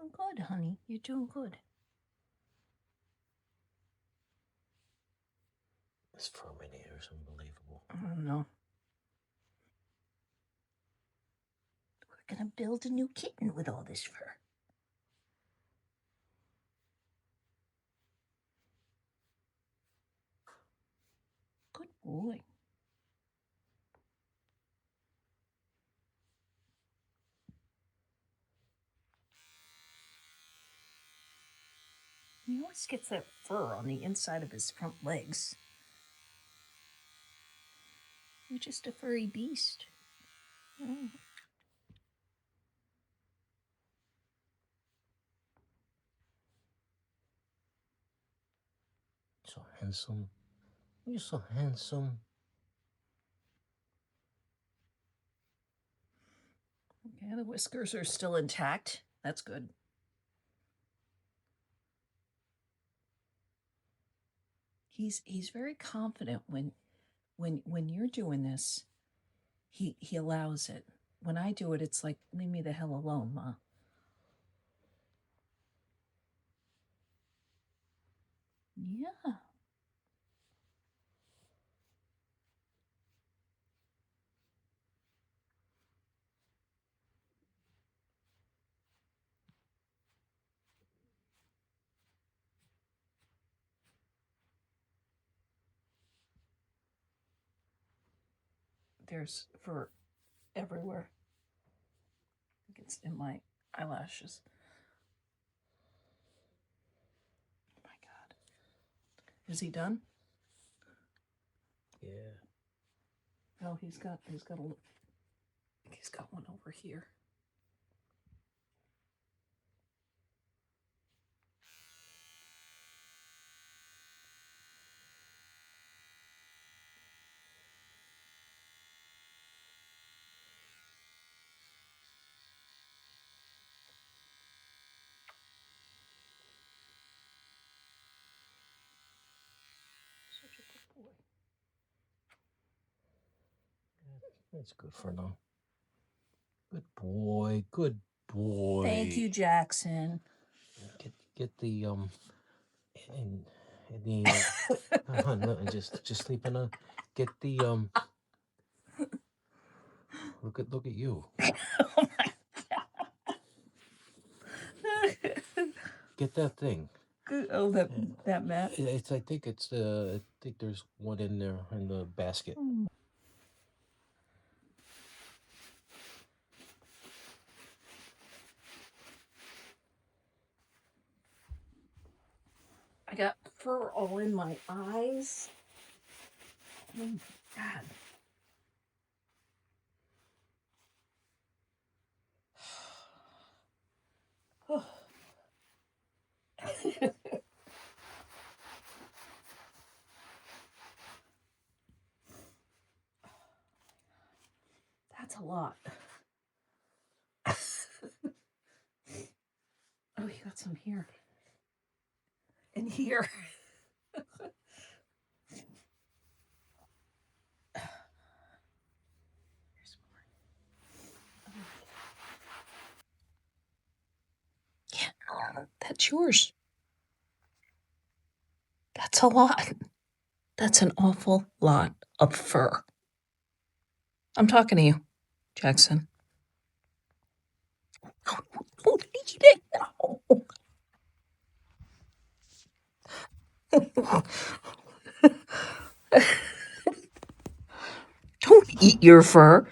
doing good, honey. You're doing good. This Furminator is unbelievable. I don't know. We're gonna build a new kitten with all this fur. Good boy. He always gets that fur on the inside of his front legs. You're just a furry beast. Oh. So handsome. You're so handsome. Okay, the whiskers are still intact. That's good. He's very confident when you're doing this. He allows it. When I do it, it's like, leave me the hell alone, Ma. Yeah. There's fur everywhere. I think it's in my eyelashes. Oh my God. Is he done? Yeah. Oh, he's got one over here. Such a good boy. That's good for now. Good boy. Good boy. Thank you, Jackson. Get the and the no, just sleep in a get the look at you. Oh my God. Get that thing. Good. Oh, that mat. I think there's one in there in the basket. I got fur all in my eyes. Oh my God. Oh. That's a lot. Oh, you got some here. And here. Here's more. Yeah, that's yours. That's a lot. That's an awful lot of fur. I'm talking to you, Jackson. Don't eat it. No. Don't eat your fur.